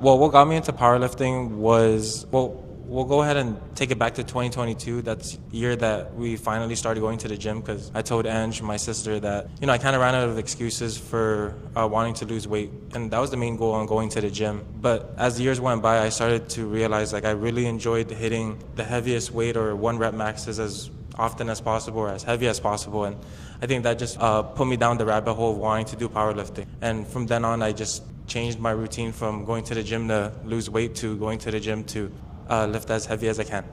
Well, what got me into powerlifting was, well, we'll go ahead and take it back to 2022. That's the year that we finally started going to the gym because I told Ange, my sister, that, I kind of ran out of excuses for wanting to lose weight. And that was the main goal on going to the gym. But as the years went by, I started to realize like I really enjoyed hitting the heaviest weight or 1 rep maxes as often as possible or as heavy as possible. And I think that just put me down the rabbit hole of wanting to do powerlifting. And from then on, I just changed my routine from going to the gym to lose weight to going to the gym to lift as heavy as I can.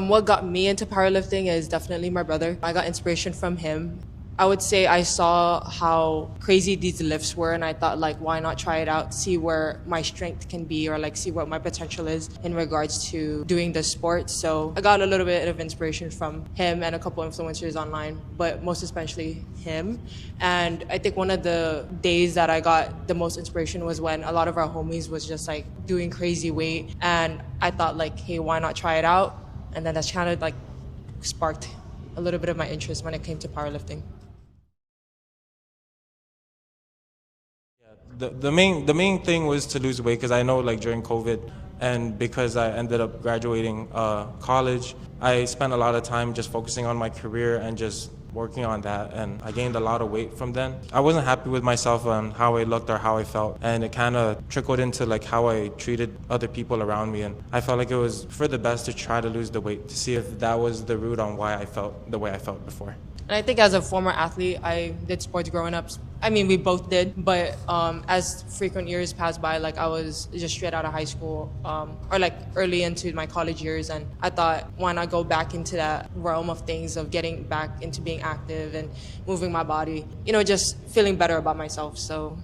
What got me into powerlifting is definitely my brother. I got inspiration from him. I would say I saw how crazy these lifts were, and I thought, like, why not try it out, see where my strength can be, or like see what my potential is in regards to doing this sport. So I got a little bit of inspiration from him and a couple influencers online, but most especially him. And I think one of the days that I got the most inspiration was when a lot of our homies was just like doing crazy weight, and I thought like, hey, why not try it out? And then that's kind of like sparked a little bit of my interest when it came to powerlifting. The main thing was to lose weight because I know like during COVID and because I ended up graduating college, I spent a lot of time just focusing on my career and just working on that, and I gained a lot of weight from then. I wasn't happy with myself on how I looked or how I felt, and it kind of trickled into like how I treated other people around me, and I felt like it was for the best to try to lose the weight to see if that was the root on why I felt the way I felt before. And I think as a former athlete, I did sports growing up. I mean, we both did, but as frequent years passed by, like I was just straight out of high school or like early into my college years, and I thought, why not go back into that realm of things of getting back into being active and moving my body, just feeling better about myself. So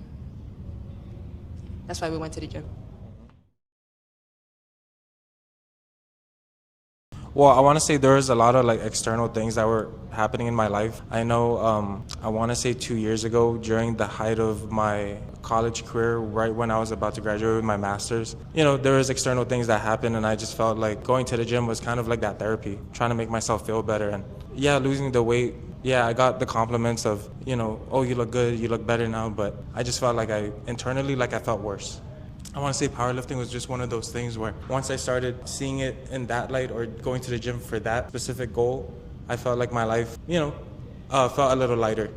that's why we went to the gym. Well, I want to say there was a lot of like external things that were happening in my life. I know I want to say 2 years ago during the height of my college career, right when I was about to graduate with my master's, there was external things that happened, and I just felt like going to the gym was kind of like that therapy, trying to make myself feel better. And yeah, losing the weight, yeah, I got the compliments of, oh, you look good, you look better now, but I just felt like internally I felt worse. I want to say powerlifting was just one of those things where once I started seeing it in that light or going to the gym for that specific goal, I felt like my life, felt a little lighter.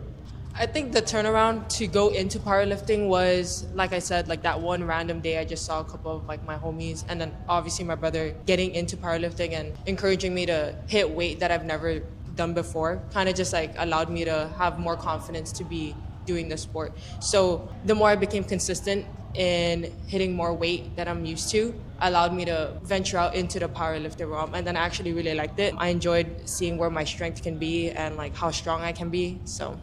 I think the turnaround to go into powerlifting was, like I said, like that one random day I just saw a couple of like my homies, and then obviously my brother getting into powerlifting and encouraging me to hit weight that I've never done before, kind of just like allowed me to have more confidence to be doing the sport. So the more I became consistent in hitting more weight that I'm used to, allowed me to venture out into the powerlifting realm, and then I actually really liked it. I enjoyed seeing where my strength can be and like how strong I can be. So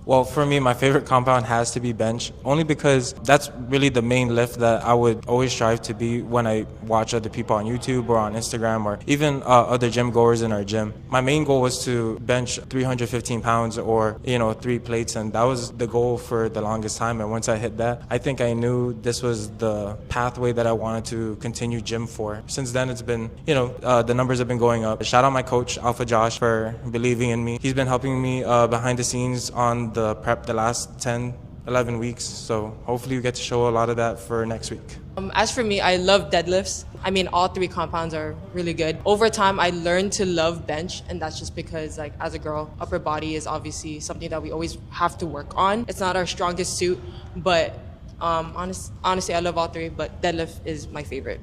Well, for me, my favorite compound has to be bench, only because that's really the main lift that I would always strive to be when I watch other people on YouTube or on Instagram or even other gym goers in our gym. My main goal was to bench 315 pounds or, 3 plates, and that was the goal for the longest time. And once I hit that, I think I knew this was the pathway that I wanted to continue gym for. Since then, it's been, the numbers have been going up. Shout out my coach, Alpha Josh, for believing in me. He's been helping me behind the scenes on the prep the last 10, 11 weeks. So hopefully we get to show a lot of that for next week. As for me, I love deadlifts. I mean, all 3 compounds are really good. Over time, I learned to love bench, and that's just because, like, as a girl, upper body is obviously something that we always have to work on. It's not our strongest suit, but honestly, I love all 3, but deadlift is my favorite.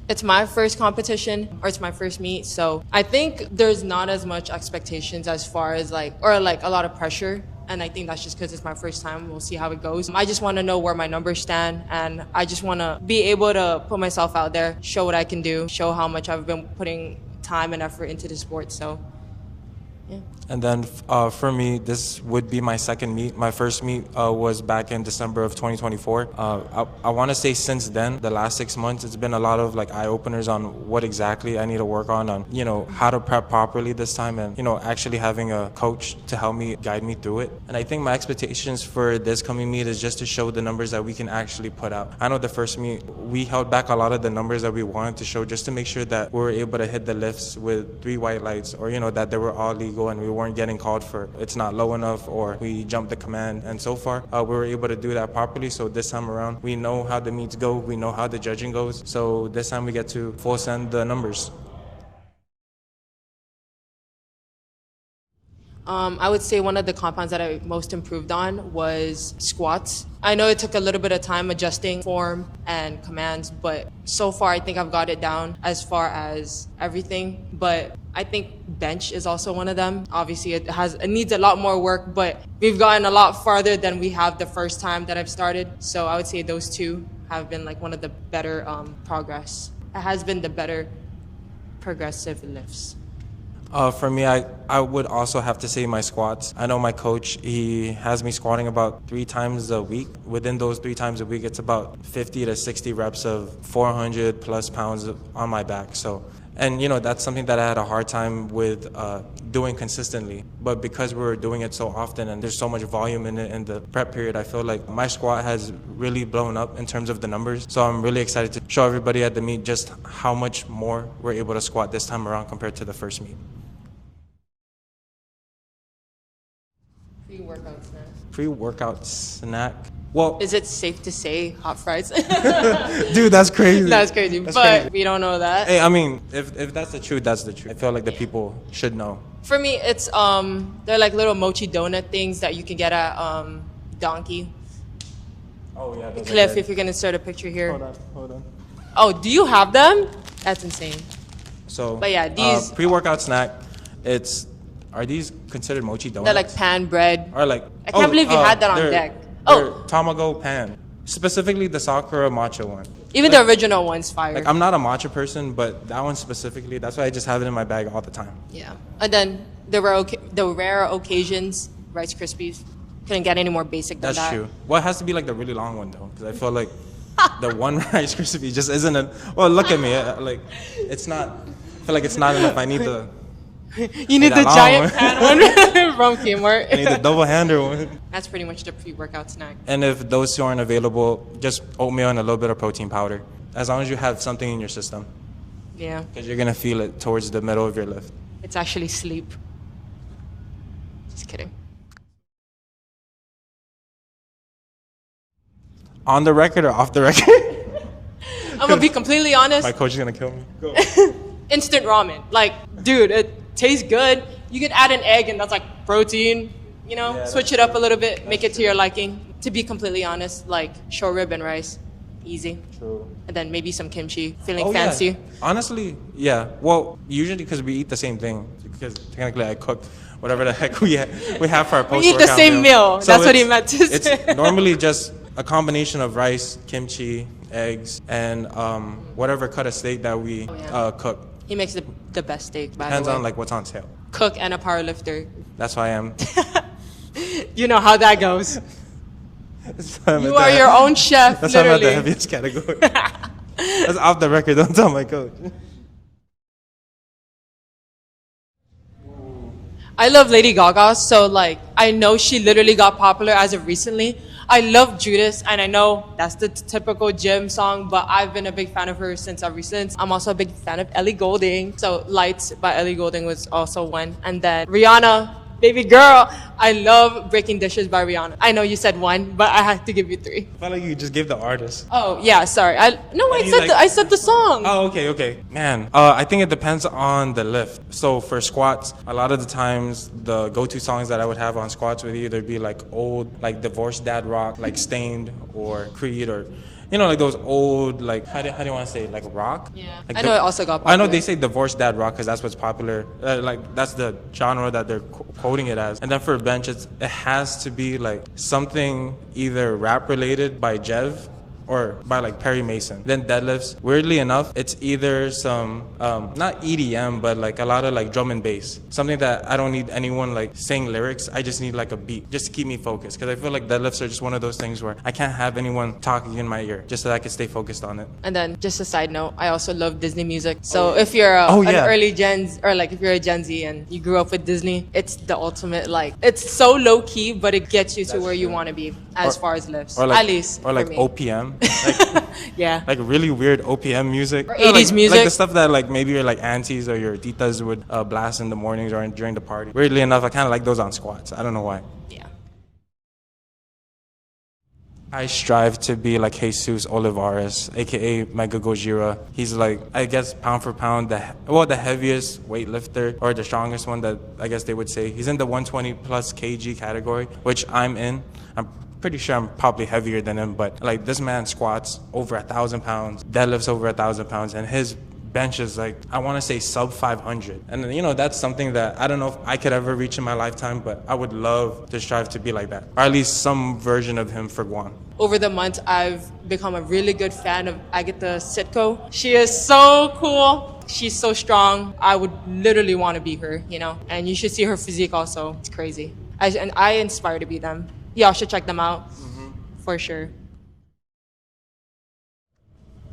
It's my first competition, or it's my first meet, so I think there's not as much expectations as far as a lot of pressure, and I think that's just because it's my first time. We'll see how it goes. I just want to know where my numbers stand, and I just want to be able to put myself out there, show what I can do, show how much I've been putting time and effort into the sport, so yeah. And then for me, this would be my second meet. My first meet was back in December of 2024. I want to say since then, the last 6 months, it's been a lot of like eye openers on what exactly I need to work on how to prep properly this time, and actually having a coach to help me guide me through it. And I think my expectations for this coming meet is just to show the numbers that we can actually put out. I know the first meet, we held back a lot of the numbers that we wanted to show just to make sure that we were able to hit the lifts with 3 white lights, or that they were all legal illegal and we weren't getting called for it's not low enough or we jumped the command. And so far, we were able to do that properly. So this time around, we know how the meets go. We know how the judging goes. So this time we get to full send the numbers. I would say one of the compounds that I most improved on was squats. I know it took a little bit of time adjusting form and commands, but so far I think I've got it down as far as everything. But I think bench is also one of them. Obviously it needs a lot more work, but we've gotten a lot farther than we have the first time that I've started. So I would say those two have been like one of the better progress. It has been the better progressive lifts. For me, I would also have to say my squats. I know my coach, he has me squatting about 3 times a week. Within those 3 times a week, it's about 50 to 60 reps of 400 plus pounds on my back. So, and you know, that's something that I had a hard time with doing consistently. But because we were doing it so often and there's so much volume in it in the prep period, I feel like my squat has really blown up in terms of the numbers. So I'm really excited to show everybody at the meet just how much more we're able to squat this time around compared to the first meet. Pre-workout snack. Pre-workout snack. Well, is it safe to say hot fries? Dude, that's crazy. That's crazy, but crazy. We don't know that. Hey, I mean, if that's the truth, that's the truth. I feel like the people should know. For me, it's they're like little mochi donut things that you can get at Donkey. Oh yeah. Cliff, if you're gonna insert a picture here. Hold on. Oh, do you have them? That's insane. So, but yeah, these pre-workout snack. Are these considered mochi donuts? They're like pan bread. Or like I can't believe you had that on deck. Oh, Tamago pan. Specifically the Sakura matcha one. Even like, the original one's fire. Like I'm not a matcha person, but that one specifically, that's why I just have it in my bag all the time. Yeah. And then the rare occasions, Rice Krispies. Couldn't get any more basic than that. That's true. Well, it has to be like the really long one though, because I feel like the one Rice Krispie just isn't well, look at me. Like it's not. I feel like it's not enough. I need the. You need the giant pan one from Kmart. I need the double-hander one. That's pretty much the pre-workout snack. And if those two aren't available, just oatmeal and a little bit of protein powder. As long as you have something in your system. Yeah. Because you're going to feel it towards the middle of your lift. It's actually sleep. Just kidding. On the record or off the record? I'm going to be completely honest. My coach is going to kill me. Go. Instant ramen. Like, dude, it tastes good. You can add an egg and that's like protein, you know, switch it up a little bit, make it to your liking. To be completely honest, like short rib and rice, easy. True. And then maybe some kimchi, feeling fancy. Yeah. Honestly, yeah. Well, usually because we eat the same thing, because technically I cook whatever the heck we have for our post-workout meal. We eat the same meal. So that's what he meant to say. It's normally just a combination of rice, kimchi, eggs, and whatever cut of steak that we cook. He makes the best steak, by Depends the way. on like what's on sale. Cook and a powerlifter. That's who I am. You know how that goes. You are your own chef, That's literally. why I'm at the heaviest category. That's off the record, don't tell my coach. I love Lady Gaga, so like I know she literally got popular as of recently. I love Judas, and I know that's the typical gym song, but I've been a big fan of her since ever since. I'm also a big fan of Ellie Goulding. So Lights by Ellie Goulding was also one. And then Rihanna, baby girl. I love Breaking Dishes by Rihanna. I know you said one, but I had to give you 3. I felt like you just gave the artist. Oh, yeah, sorry. I said the song. Oh, okay. Man, I think it depends on the lift. So for squats, a lot of the times the go-to songs that I would have on squats would either be like old, like Divorced Dad rock, like Stained or Creed, or you know, like those old, like, how do you want to say it? Like rock? Yeah. Like I know it also got popular. I know they say Divorced Dad rock because that's what's popular. Like, that's the genre that they're quoting it as. And then for bench, it has to be like something either rap related by Jev or by like Perry Mason. Then deadlifts, weirdly enough, it's either some, not EDM, but like a lot of like drum and bass. Something that I don't need anyone like saying lyrics, I just need like a beat just to keep me focused. Because I feel like deadlifts are just one of those things where I can't have anyone talking in my ear just so that I can stay focused on it. And then just a side note, I also love Disney music. So if you're an early Gen Z, or like if you're a Gen Z and you grew up with Disney, it's the ultimate, like, it's so low key, but it gets you to where you want to be as far as lifts, or like, at least or like for me. OPM. Yeah. Like really weird OPM music. Or You know, 80s music. Like the stuff that like maybe your like aunties or your titas would blast in the mornings or during the party. Weirdly enough, I kind of like those on squats. I don't know why. Yeah. I strive to be like Jesus Olivares, aka Mega Gojira. He's like, I guess pound for pound, the heaviest weightlifter or the strongest one that I guess they would say. He's in the 120 plus kg category, which I'm in. I'm pretty sure I'm probably heavier than him, but like this man squats over 1,000 pounds, deadlifts over 1,000 pounds, and his bench is like, I want to say sub 500. And you know, that's something that I don't know if I could ever reach in my lifetime, but I would love to strive to be like that, or at least some version of him for Guam. Over the months, I've become a really good fan of Agatha Sitko. She is so cool. She's so strong. I would literally want to be her, you know? And you should see her physique also. It's crazy. And I inspire to be them. Y'all should check them out, for sure.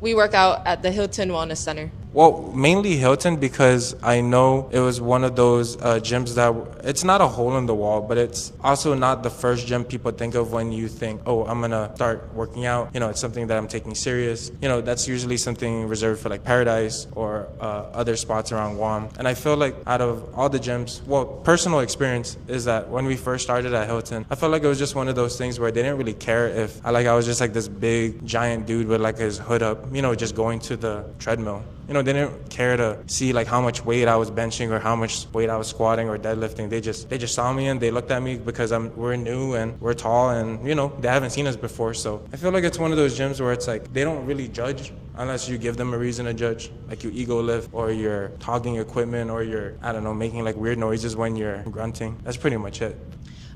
We work out at the Hilton Wellness Center. Well, mainly Hilton, because I know it was one of those gyms that it's not a hole in the wall, but it's also not the first gym people think of when you think, oh, I'm gonna start working out. You know, it's something that I'm taking serious. You know, that's usually something reserved for like Paradise or other spots around Guam. And I feel like out of all the gyms, well, personal experience is that when we first started at Hilton, I felt like it was just one of those things where they didn't really care if I was just like this big giant dude with like his hood up, you know, just going to the treadmill. You know, they didn't care to see like how much weight I was benching or how much weight I was squatting or deadlifting. They just saw me and they looked at me because we're new and we're tall and, you know, they haven't seen us before. So I feel like it's one of those gyms where it's like they don't really judge unless you give them a reason to judge. Like you ego lift or you're togging equipment or you're, I don't know, making like weird noises when you're grunting. That's pretty much it.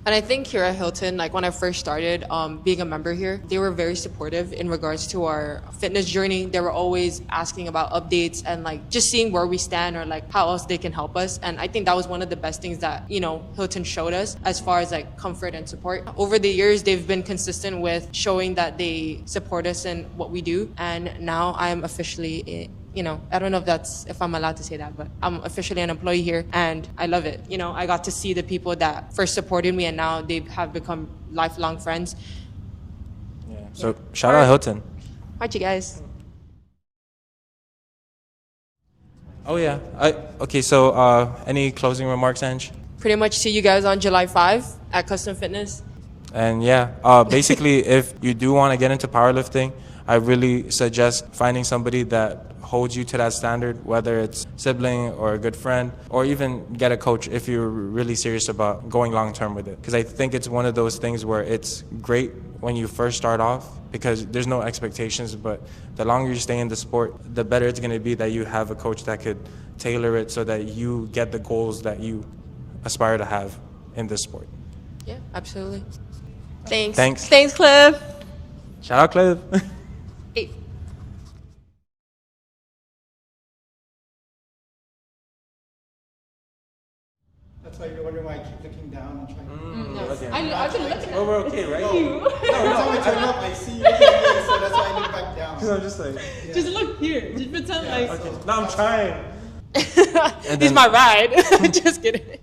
And I think here at Hilton, like when I first started being a member here, they were very supportive in regards to our fitness journey. They were always asking about updates and like just seeing where we stand or like how else they can help us. And I think that was one of the best things that, you know, Hilton showed us as far as like comfort and support. Over the years, they've been consistent with showing that they support us in what we do. And now I'm officially you know, I don't know if I'm allowed to say that, but I'm officially an employee here and I love it. You know, I got to see the people that first supported me and now they have become lifelong friends. Yeah. So shout out Hilton. Alright, you guys. Oh yeah. Okay, so any closing remarks, Ange? Pretty much see you guys on July 5 at Custom Fitness. And yeah, basically if you do want to get into powerlifting, I really suggest finding somebody that holds you to that standard, whether it's sibling or a good friend, or even get a coach if you're really serious about going long term with it. Because I think it's one of those things where it's great when you first start off because there's no expectations, but the longer you stay in the sport, the better it's going to be that you have a coach that could tailor it so that you get the goals that you aspire to have in this sport. Yeah, absolutely. Thanks. Thanks, Cliff. Shout out, Cliff. Hey. That's why you're wondering why I keep looking down and trying to... I've been looking at we're okay, right? No, every time I turn up, I see you looking at me, so that's why I look back down. I'm just like... Yeah. Just look here. Just pretend like... Okay. No, I'm trying. He's my ride. Just kidding.